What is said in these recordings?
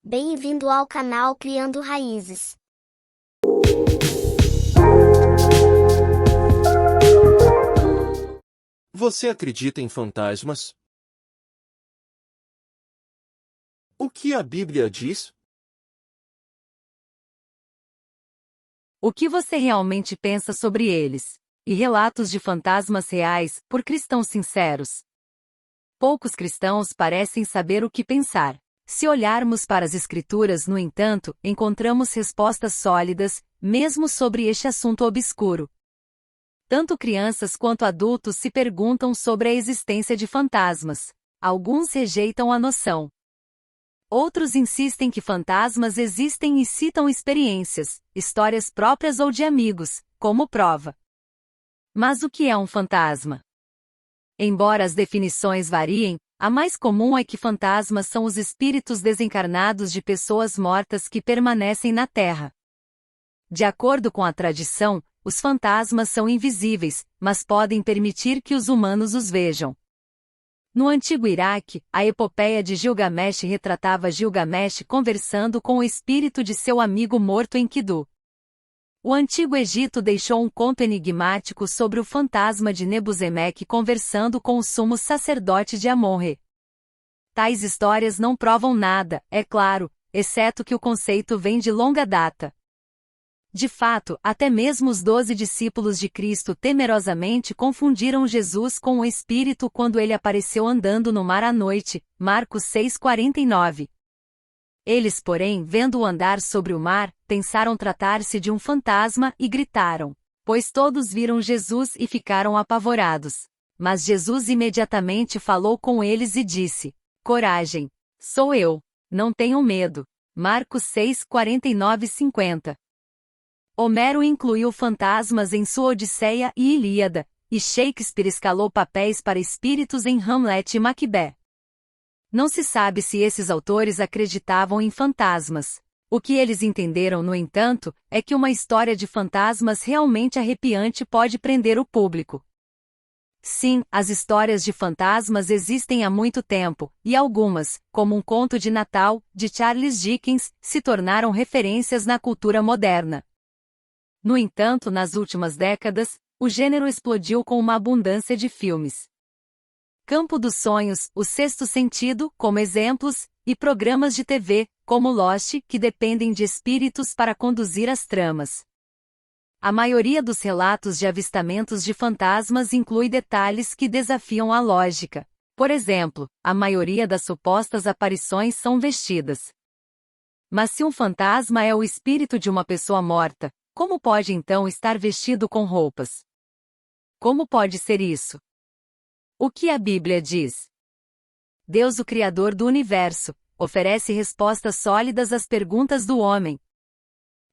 Bem-vindo ao canal Criando Raízes. Você acredita em fantasmas? O que a Bíblia diz? O que você realmente pensa sobre eles? E relatos de fantasmas reais, por cristãos sinceros. Poucos cristãos parecem saber o que pensar. Se olharmos para as Escrituras, no entanto, encontramos respostas sólidas, mesmo sobre este assunto obscuro. Tanto crianças quanto adultos se perguntam sobre a existência de fantasmas. Alguns rejeitam a noção. Outros insistem que fantasmas existem e citam experiências, histórias próprias ou de amigos, como prova. Mas o que é um fantasma? Embora as definições variem, a mais comum é que fantasmas são os espíritos desencarnados de pessoas mortas que permanecem na Terra. De acordo com a tradição, os fantasmas são invisíveis, mas podem permitir que os humanos os vejam. No antigo Iraque, a epopeia de Gilgamesh retratava Gilgamesh conversando com o espírito de seu amigo morto Enkidu. O antigo Egito deixou um conto enigmático sobre o fantasma de Nebusemek conversando com o sumo sacerdote de Amon-Re. Tais histórias não provam nada, é claro, exceto que o conceito vem de longa data. De fato, até mesmo os 12 discípulos de Cristo temerosamente confundiram Jesus com o Espírito quando ele apareceu andando no mar à noite, Marcos 6,49. Eles, porém, vendo-o andar sobre o mar, pensaram tratar-se de um fantasma e gritaram, pois todos viram Jesus e ficaram apavorados. Mas Jesus imediatamente falou com eles e disse: Coragem! Sou eu! Não tenham medo. Marcos 6,49 e 50. Homero incluiu fantasmas em sua Odisseia e Ilíada, e Shakespeare escalou papéis para espíritos em Hamlet e Macbeth. Não se sabe se esses autores acreditavam em fantasmas. O que eles entenderam, no entanto, é que uma história de fantasmas realmente arrepiante pode prender o público. Sim, as histórias de fantasmas existem há muito tempo, e algumas, como Um Conto de Natal, de Charles Dickens, se tornaram referências na cultura moderna. No entanto, nas últimas décadas, o gênero explodiu com uma abundância de filmes. Campo dos Sonhos, O Sexto Sentido, como exemplos, e programas de TV, como Lost, que dependem de espíritos para conduzir as tramas. A maioria dos relatos de avistamentos de fantasmas inclui detalhes que desafiam a lógica. Por exemplo, a maioria das supostas aparições são vestidas. Mas se um fantasma é o espírito de uma pessoa morta, como pode então estar vestido com roupas? Como pode ser isso? O que a Bíblia diz? Deus, o Criador do universo, oferece respostas sólidas às perguntas do homem.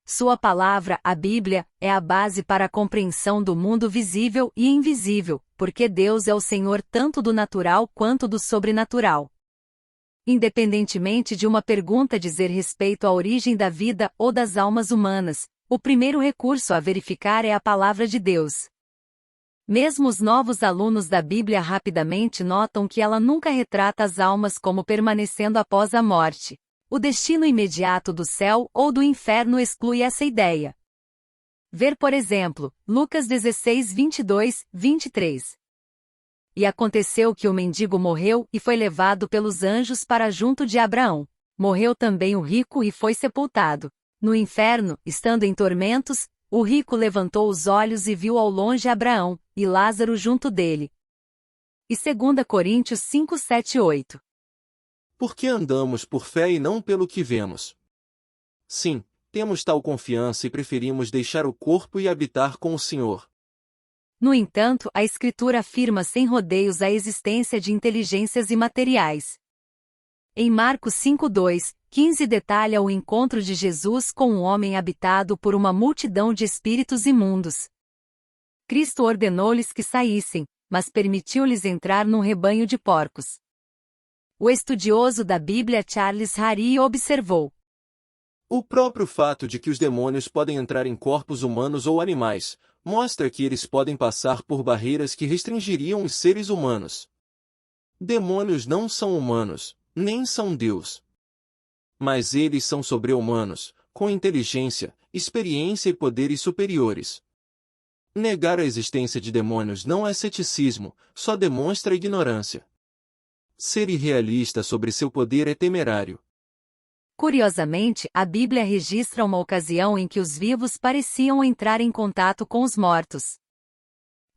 Sua palavra, a Bíblia, é a base para a compreensão do mundo visível e invisível, porque Deus é o Senhor tanto do natural quanto do sobrenatural. Independentemente de uma pergunta dizer respeito à origem da vida ou das almas humanas, o primeiro recurso a verificar é a palavra de Deus. Mesmo os novos alunos da Bíblia rapidamente notam que ela nunca retrata as almas como permanecendo após a morte. O destino imediato do céu ou do inferno exclui essa ideia. Ver, por exemplo, Lucas 16, 22, 23. E aconteceu que o mendigo morreu e foi levado pelos anjos para junto de Abraão. Morreu também o rico e foi sepultado. No inferno, estando em tormentos, o rico levantou os olhos e viu ao longe Abraão, e Lázaro junto dele. E 2 Coríntios 5, 7, 8. Porque andamos por fé e não pelo que vemos. Sim, temos tal confiança e preferimos deixar o corpo e habitar com o Senhor. No entanto, a Escritura afirma sem rodeios a existência de inteligências imateriais. Em Marcos 5:2, 15 detalha o encontro de Jesus com um homem habitado por uma multidão de espíritos imundos. Cristo ordenou-lhes que saíssem, mas permitiu-lhes entrar num rebanho de porcos. O estudioso da Bíblia Charles Harry observou: O próprio fato de que os demônios podem entrar em corpos humanos ou animais, mostra que eles podem passar por barreiras que restringiriam os seres humanos. Demônios não são humanos, nem são Deus. Mas eles são sobre-humanos, com inteligência, experiência e poderes superiores. Negar a existência de demônios não é ceticismo, só demonstra ignorância. Ser irrealista sobre seu poder é temerário. Curiosamente, a Bíblia registra uma ocasião em que os vivos pareciam entrar em contato com os mortos.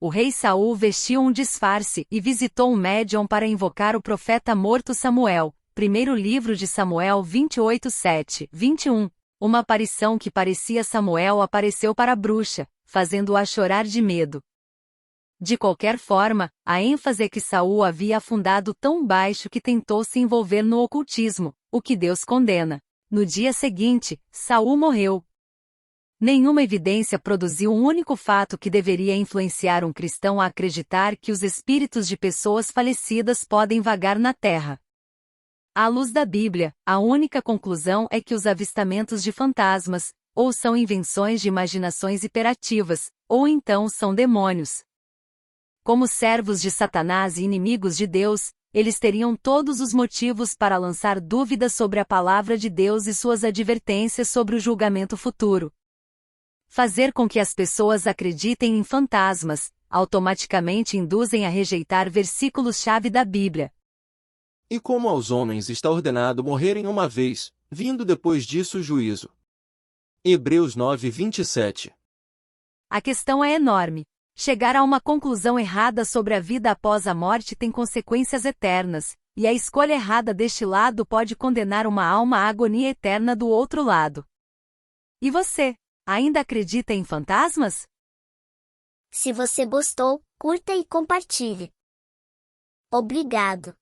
O rei Saul vestiu um disfarce e visitou um médium para invocar o profeta morto Samuel. Primeiro livro de Samuel 28:7-21. Uma aparição que parecia Samuel apareceu para a bruxa, fazendo-a chorar de medo. De qualquer forma, a ênfase é que Saul havia afundado tão baixo que tentou se envolver no ocultismo, o que Deus condena. No dia seguinte, Saul morreu. Nenhuma evidência produziu um único fato que deveria influenciar um cristão a acreditar que os espíritos de pessoas falecidas podem vagar na terra. À luz da Bíblia, a única conclusão é que os avistamentos de fantasmas, ou são invenções de imaginações hiperativas, ou então são demônios. Como servos de Satanás e inimigos de Deus, eles teriam todos os motivos para lançar dúvidas sobre a palavra de Deus e suas advertências sobre o julgamento futuro. Fazer com que as pessoas acreditem em fantasmas, automaticamente induzem a rejeitar versículos-chave da Bíblia. E como aos homens está ordenado morrerem uma vez, vindo depois disso o juízo. Hebreus 9:27. A questão é enorme. Chegar a uma conclusão errada sobre a vida após a morte tem consequências eternas, e a escolha errada deste lado pode condenar uma alma à agonia eterna do outro lado. E você, ainda acredita em fantasmas? Se você gostou, curta e compartilhe. Obrigado.